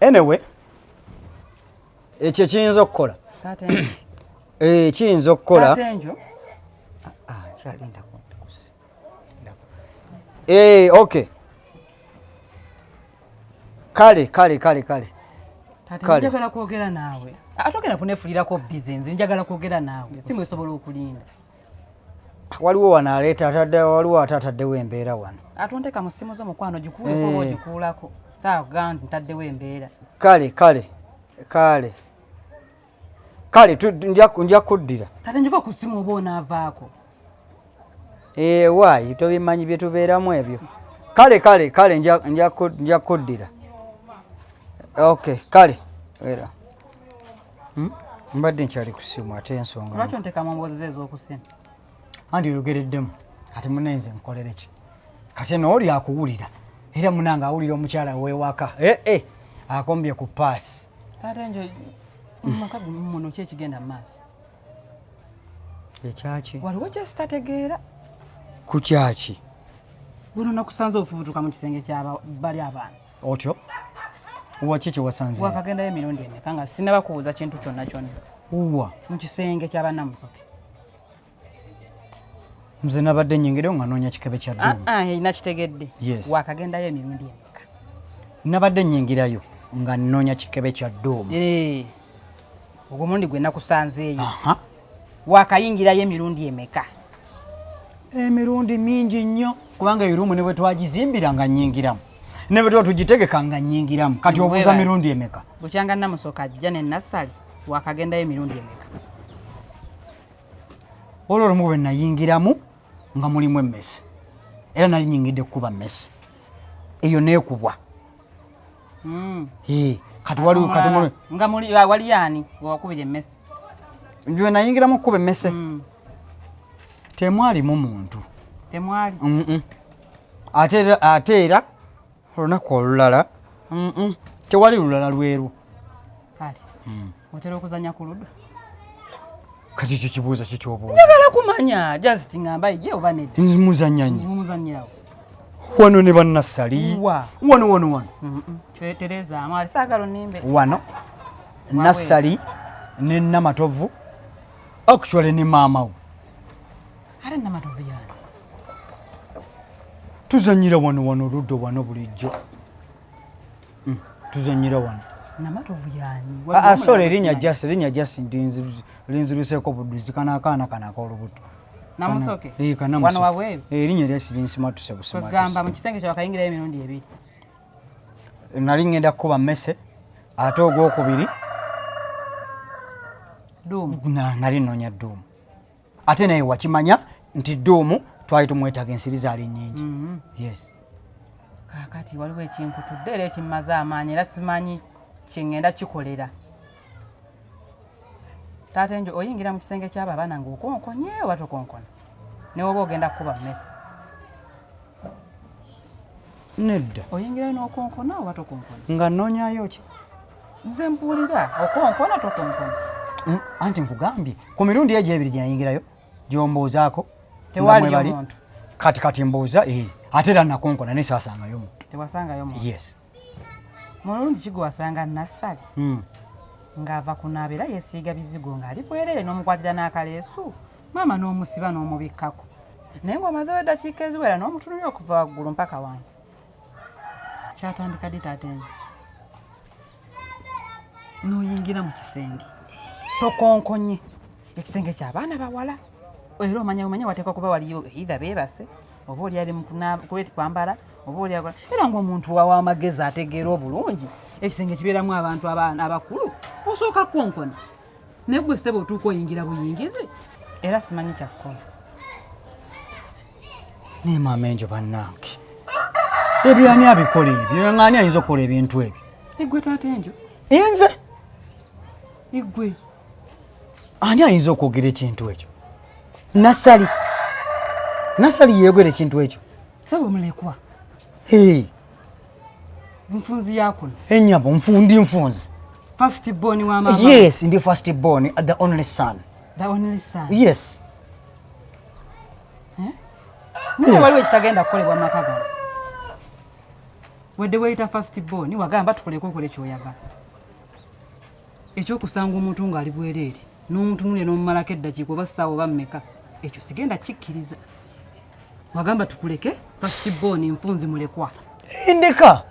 Anyway, ekyo kiyinza okukola. Kiyinza okukola. Okay. Kale. Njagala kwogera naawe. Atogera kunefulirako bizinzi, njagala kwogera naawe. Simu esobola okulinda. Waliwo wanaaleeta waliwo atataddewo embeera wano. Atonteka mu simu zo mukwano gikuuleko oba ogikuulako. Saa gandi ntaddewo embeera. Kale nja kuddira. Tate njuva ku simu oba onaavaako. Waayi tobimanyi bye tubeeramu ebyo. Kale nja kuddira. Okay, kale. Era. Mbadde nkyali ku simu ate ensonga. Lwaki onteka mu mboozi ez'okusimu? Andi oyogereddemu. Kati munenze nkolere ki? Kati n'oli akuwulira. Era munange awulira omukyala w'ewaka. Akombye ku paasi. Tate njo maka muno ki ekigenda mu maaso? Ekyaki? Waliwo kye sitategeera. Ku kyaki? Buno nakusanze ofubutuka mu kisenge ky'abali abaana. Otyo? Waki kye wasanze? Wakagendayo emirundi emeka nga sinaba kubuuza kintu kyonna kyonna. Uwa? Mu kisenge ky'abannamusoke. Nze nabadde nnyingireyo nga noonya kikebe kya dduumu. Nakitegedde. Yes. Wakagendayo emirundi emeka. Nabadde nnyingirayo nga noonya kikebe kya dduumu. Ogwo mulundi gwe nakusanzeeyo. Wakayingirayo emirundi emeka? Emirundi mingi nnyo kubanga eruumu ne bwe twagizimbira nga nnyingiramu. Ne bwe tuba tugitegeka nga nnyingiramu. Kati obuuza mirundi emeka? Bukyanga Namusoka ajja ne Nassali wakagendayo emirundi emeka? Olw'olumu bwe nayingiramu nga mulimu emmese. Era nali nnyingidde kukuba mmese. Eyo neekubwa. Kati waliwo kati muli nga muli wali yani wakubira emmese? Nje nayingiramu okukuba emmese. Temwalimu muntu. Temwali? Ate era olunaku olulala tewali lulala lweru. Kale otera okuzanya ku ludda? Kati ekyo kibuuzo kikyobuuza. Njagala kumanya just ngamba ije oba nedda. Nzimuzanya nnyo. Mumuzanyirawo. Wano ne bannassali. Wano. Twetereza amali saagala onnimbe. Wano Nassali ne Namatovu. Actually ne maama we. Ate Namatovu yani? Tuzanyira wano oluddo wano bulijjo. Tuzanyira wano. Namatovu yani? Sorry, erinnya just linziruseeko budduzi kanaakaana ak'olubuto. Namusoke? Kanamusoke. Wano wabweru? Erinnya lyasi linsimatuse busimatuse. Kwegamba mu kisenge kye wakayingirayo emirundi ebiri. Nali ngenda kukuba mmese ate ogwokubiri dduumu. Nali nnoonya dduumu. Ate naye wakimanya nti dduumu twali tumwetaaga ensiri zaali nnyingi. Yes. Kaakati waliwo ekinkutudde era ekimmaze amaanyi era simanyi kye ŋŋenda kikolera. Taata njo oyingira mu kisenge ky'abo abaana ng'okonkonye oba tokonkona? Ne woba ogenda kukuba mmese? Nedda. Oyingirayo n'okonkona oba tokonkona? Nga nnoonyayo ki? Nze mpuulira okonkona tokonkona? Anti nkugambye ku mirundi egyo ebiri gye nayingirayo gy'ombuuzaako tewaliyo muntu. Kati mbuuza ate era nakonkona naye saasangayo muntu. Tewasangayo muntu? Yes. Mulundi ki gwe wasanga Nassali ng'ava kunaaba era yeesiiga bizigo ng'ali bwerere n'omukwatira n'akaleesu maama n'omusiba n'omubikkako naye ng'omazewo eddakiika eziwera n'omutunulira okuva waggulu mpaka wansi. Kyatandika ddi taata enyo? N'oyingira mu kisenge tokonkonye ekisenge ky'abaana bawala era omanya wateekwa kuba waliyo either beebase oba oli ali mu kwambala oba oli era ng'omuntu w'amagezi ategeera obulungi ekisenge kibeeramu abantu abakulu osooka konkona naye gwe ssebo otuuka oyingira buyingizi era simanyi kyakkola. Naye maama enjo bannange ebyo ani abikola ebyo? Ani ayinza okukola ebintu ebyo? Igwe taata enjo? Nze? Igwe? Ani ayinza okwogera ekintu ekyo? Nassali yeegwera ekintu ekyo? Sebo mulekwa. Nfunzi yakuno? Ennyabo ndi nfunzi. First born wa mama? Yes, ndi first born, the only son. The only son? Yes. Naye waliwo ekitagenda kukolebwa mu maka gano? wedde weyita first born wagamba tukoleko okole kyoyagala ekyokusanga omuntu ng'ali bwereere n'omutunule n'omumalako eddakiiko oba ssaawa oba mmeka ekyo sigenda kikkiriza wagamba tukuleke first born nfunzi mulekwa ndeka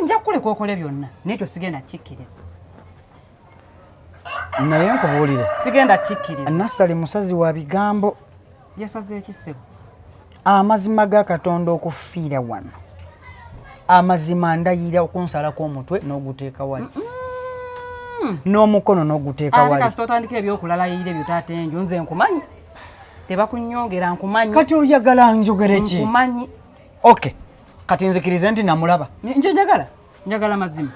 nja kukuleka okole byonna n'ekyo sigenda kikkiriza naye nkubuulire sigenda kikkiriza Nassali musazi wa bigambo yasaze ekisebo amazima ga Katonda okufiira wano amazima ndayira okunsalako omutwe n'oguteeka wali n'omukono n'oguteeka wali kasita otandika ebyokulalayiira ebyo taata enjo nze nkumanyi tebakunyongera nkumanyi kati oyagala njogere ki nkumanyi okay kati nzikirize nti namulaba nje njagala mazima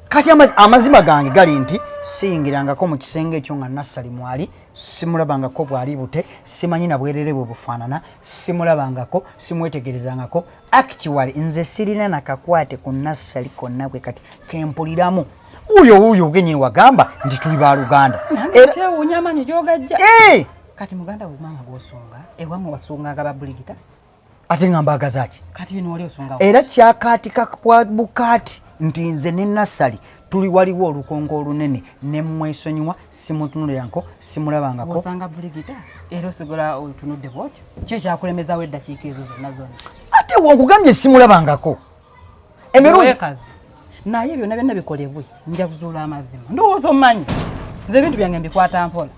kati amazima gange gali nti siyingirangako mu kisenge ekyo nga Nassali mwali simulabangako bwali bute simanyi na bwerere bwe bufaanana simulabangako simwetegerezangako actually nze sirina nakakwate ku Nassali konna bwe kati kempuliramu uyo genyini wagamba nti tuli ba Luganda kyewuunya amanyi gyogajja kati muganda bwemanga gwosunga ewamu wasunganga babuligita ate ngamba agazaki kati bino wali osunga era kyakaatika kwa bukaati nti nze ne Nassali tuli waliwo olukongo olunene ne mwesonyiwa simutunuliranko simulabangako osanga buligita era osigala otunudde bwotyo kyo kyakulemezawo eddakiika ezo zonna ate wankugambye simulabangako emirukazi naye byonna byonna bikolebwe nja kuzuula amazima ndowooza omumanyi nze ebintu byange mbikwata mpola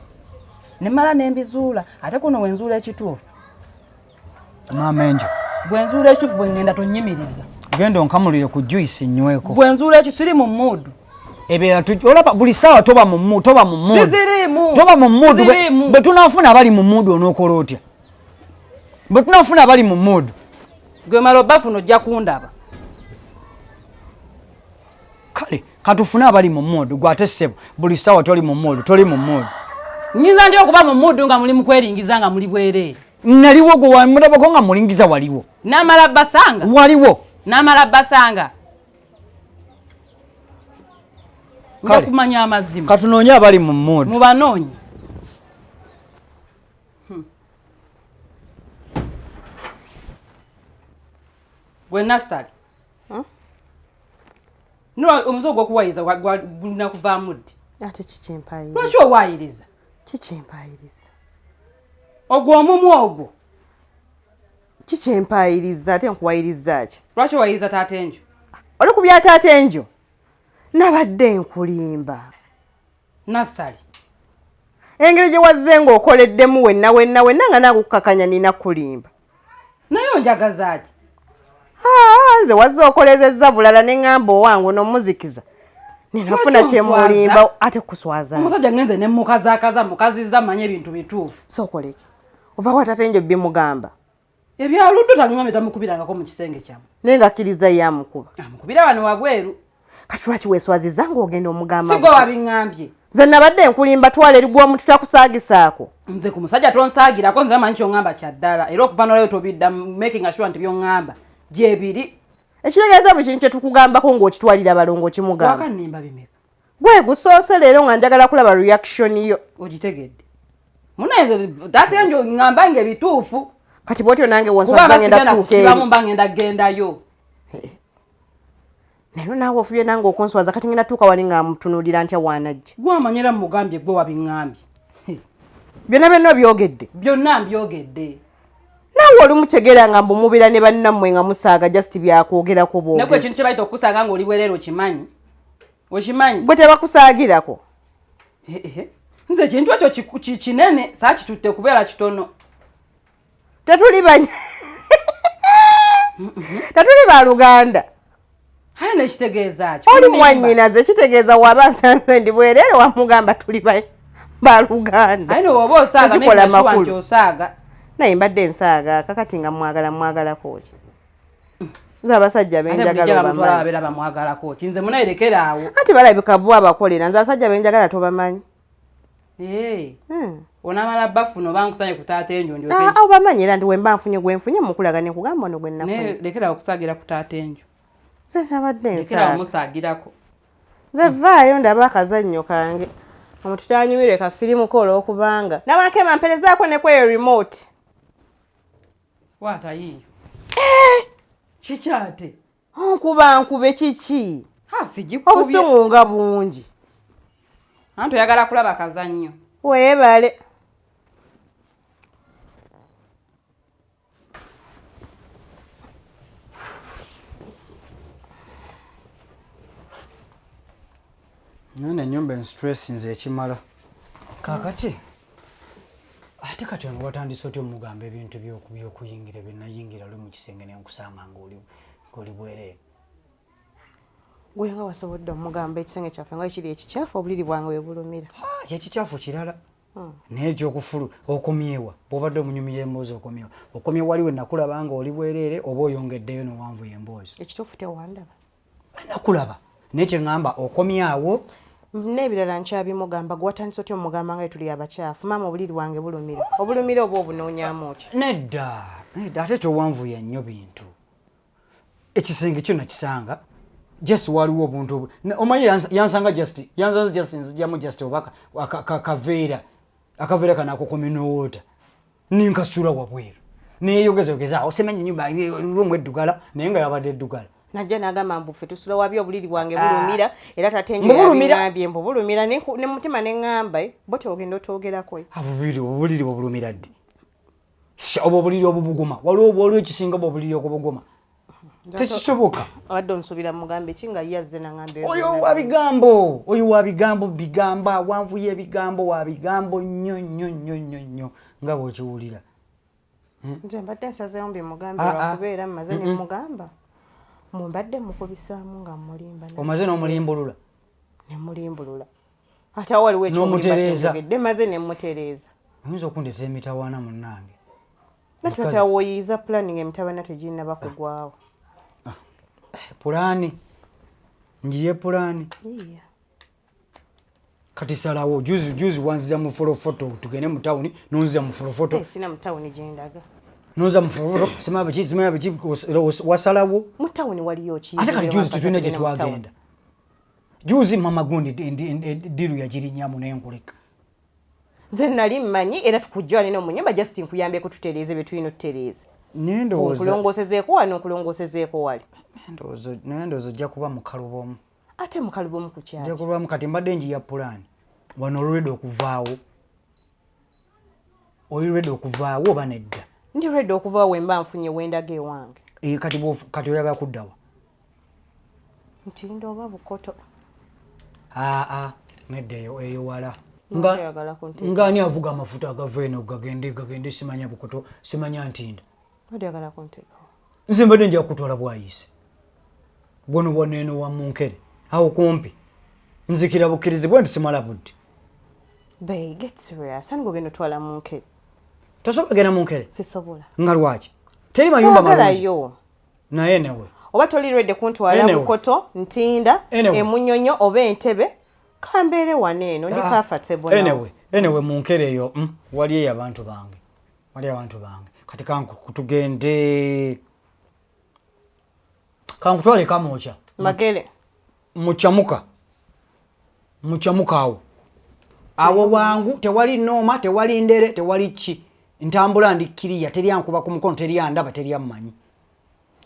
nemala nembizuula ate kuno wenzuula ekituufu maama enjo bwenzuula ekituufu bwengenda tonyimiriza genda onkamulire ku juice nyweko bwenzuula ekyo siri mu muudu ebeera olaba buli ssaawa toba mu muudu toba mu muudu bwe tunaafuna abali mu muudu onookola otya bwe tunaafuna abali mu muudu gwe mala obbafuna ojja kundaba kale katufune abali mu muudu gwe ate ssebo buli ssaawa toli mu muudu nyinza ndi okuba mu muudu nga muli mu kweringiza nga muli bwereere naliwo gwe wamulabako nga mulingiza waliwo n'amala basanga waliwo n'amala basanga nja kumanya amazima katunoonye abali mu muudu mubanoonyi gwe Nassali omuze ogw'okuwayiriza gulina kuvaamu ddi ate kikyempayiriza lwaki owayiriza kikyempayiriza ogwo omumu ogwo kikyempayiriza ate nkuwayiriza ki lwaki owayiriza taata enjo oli ku bya taata enjo nabadde nkulimba Nassali engeri gye wazze ng'okoleddemu wenna nga nange okukakanya nina kulimba naye onjagaza ki nze wazze okolezezza bulala ne ŋŋamba owange n'omuzikiza ninafuna kyemulimba ate kuswaza omusajja ngenze ne mukazaakaza mukazizza manye ebintu bituufu sookoleki ovaako taata enjo bimugamba ebyaluddo tangambye tamukubirangako mu kisenge kyamu naye ngakkiriza yamukuba amukubira wano wabweru kati lwaki weeswaziza ng'ogenda omugamba sigo wabiŋŋambye nze nabadde nkulimba twala eri gw'omuntu takusaagisaako nze ku musajja tonsaagirako nze manyi kyoŋŋamba kyaddala era okuva nolayo tobidda making sure nti byoŋŋamba gyebiri ekitegeeza buli kintu kye tukugambako ng'okitwalira balongo okimugamba waka nnimba bimeka gwe gusoose leero nga njagala kulaba reaction yo ogitegedde munaenze taata enjo ŋŋamba nga ebituufu kati bwotyo nange wonswaza ngenda kutuukamu mba ngenda gendayo naye naawe ofubye nange okunswaza kati ngenda tuuka wali nga mutunuulira ntya waanajja gwamanyira mugambye gwe wabiŋŋambye byonna byonna byogedde byonna mbyogedde naawe oli mutegeera nga mbumubeera ne bannammwe nga musaaga just byakwogerako boogezi nakwe ekintu kye bayita okusaaga ng'oli bwereere okimanyi bwe tebakusaagirako nze ekintu ekyo kinene saakitutte kubeera kitono tetuli ba Luganda aye nekitegeeza ki oli mwannyinaze kitegeeza waba nsanze ndi bwereere wamugamba tuli ba Luganda aye nowoba osaaga naye nti osaaga naye mbadde nsaaga kakati nga mwagalako ki nze abasajja benjagala bamwagalako ki nze munayerekeraawo ati balabika bo abakolera nze abasajja benjagala tobamanyi onamala bafuna oba nkusanye ku taata enjo obamanyi era nti wemba nfunye gwenfunye mukulaga nekugamba ono gwennafunye lekerawo okusaagira ku taata enjo nze nabadde lekerawo musaagirako nze vaayo ndaba akazannyo kange omututanyumire ka firimu ko olw'okubanga nabankema mperezaako ne kweyo remote waatayiiyo kikyate Nkuba nkube kiki? Ha sijikubye. Obusungu nga bungi. Antu oyagala kulaba kazannyo. Weebale. Nene nyumba stress nze ekimala. Kakati ate kati ono watandise otyo mugamba ebintu by'okuyingira byenayingira lwe mu kisenge nenkusanga ng'oli bwereere. Gwe nga wasobodde omugamba ekisenge kyaffe nga kiri ekikyafu obuliri bwange bwe bulumira. Kyekikyafu kirala. Naye ekyokufulu okomyewa bw'obadde omunyumya emboozi okomyewa. Okomye wali we nakulaba nga oli bwereere oba oyongeddeyo n'owanvu y'emboozi. Ekituufu tewandaba. Nakulaba naye kye ŋŋamba okomyawo. N'ebirala nkyabimugamba gwe watandise otyo omugamba nga tuli abakyafu. Maama obuliri bwange bulumira. Obulumira oba obunoonyaamu ki? Nedda ate towanvuya nnyo bintu. Ekisenge kyo nakisanga just waliwo obuntu omanyi yansanga just nzijjamu just oba akaveera kana akokomye n'owoota ninkasula wabweru neeyogezayogeza awo simanyi nnyumba lumu eddugala naye nga yabadde eddugala. Najja n'agamba mbufe tusula wabi obuliri bwange bulumira era tatengeambye mbu bulumira ne mutima ne ŋŋamba bote ogenda otwogerako. Obuliri bwobulumira ddi? Oba obuliri obubuguma waliwo ekisinga oba obuliri okubuguma tekisoboka. Abadde omusubira mugambe ki nga yazze n'aŋŋamba oyo wa bigambo bigamba wanvu y'ebigambo wa bigambo nnyo nga bw'okiwulira. Nze mbadde nsazeewo mbimugambe lwakubeera mmaze ne mugamba mumbadde mukubisaamu nga mulimba. Omaze n'omulimbulula? Ne mulimbulula. Ate waliwo ekyogedde maze ne mutereeza. Oyinza okundeetera emitawaana munnange. Natatawoyiza planning emitawaana teginnaba kugwawo. Pulaani njiye pulaani kati salawo juzi wanziza mu folofoto tugende mu tawuni nonziza mu folofoto. Sina mu tawuni gyendaga. Nonza mu folofoto simaba biki wasalawo mu tawuni waliyo ki? Ate kati juzi tutune gye twagenda. Juzi mama gundi diru yagirinyamu n'enkuleka. Nze nali mmanyi era tukujjana ne mu nyumba just nkuyambe kututereeze bye tulina tutereeze. Kulongosezeeko wano kulongosezeeko wali. Nendoozo ojja kuba mukalubomu. Ate mukalubomu ku kyaki? Ojja kuba kati mbadde njiya pulaani. Wano olwedde okuvaawo. Oli lwedde okuvaawo oba nedda? Ndi lwedde okuvaawo we mba nfunye wendaga ewange. Kati oyagala kuddawa? Ntindo oba Bukoto. Nedda eyo wala. Ngani avuga amafuta agava eno gagende simanya Bukoto simanya Ntinda. Oyagala kunteekawo. Nze mbadde nja kutwala bwayise. Bwano eno wa Munkere awo kumpi nzikira bukkirizibwa nti simala budde. Bae get serious. Sani gogenda otwala Munkere? Tosobola genda Munkere? Sisobola. Nga lwaki? Teri mayumba malungi. Naye newe. Oba toli lwedde kuntwala Bukoto, Ntinda, Emunyonyo oba Entebe kambeere wano eno ndi comfortable. Enewe Munkere eyo wali abantu bange. Kati tugende kankutwale Kamoocha. Magere. Muchamuka awo wangu tewali nooma tewali ndere tewali ki ntambula ndikkiriya teri ankuba ku mukono teri andaba teri ammanyi.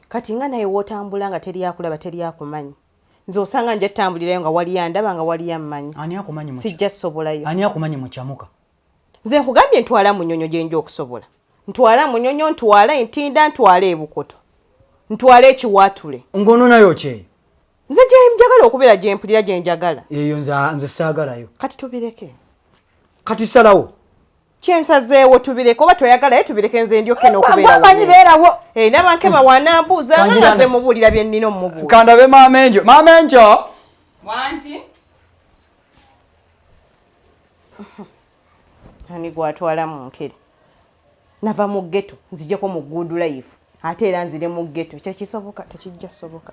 Kati nga naye wotambula nga teri akulaba teri akumanyi. Nze osanga nje tambulirayo nga wali andaba nga wali ammanyi. Ani akumanyi mu? Sijja sobolayo. Ani akumanyi Muchamuka? Nze nkugambye ntwala Munyonyo gye nja okusobola. Ntwala Munyonyo, ntwala Entinda, ntwala Ebukoto. Ntwala Ekiwatule. Ngono nayo kye. Nze gye njagala okubeera gye mpulira gye njagala. Eyo nze saagalayo. Kati tubireke. Kati salawo. Kyensazeewo tubireke oba toyagalayo tubireke nze ndyoke n'okubeera wo. Mbamanyi beerawo. N'abankema wanambuuza nga nze mubuulira bye nnina omubuulira. Kandabe Maamenjo. Maamenjo. Wanti? Ani gwatwala Munkere. Nava mu ghetto nzijjako mu good life. Ate era nzire mu ghetto. Kyekisoboka tekijja soboka.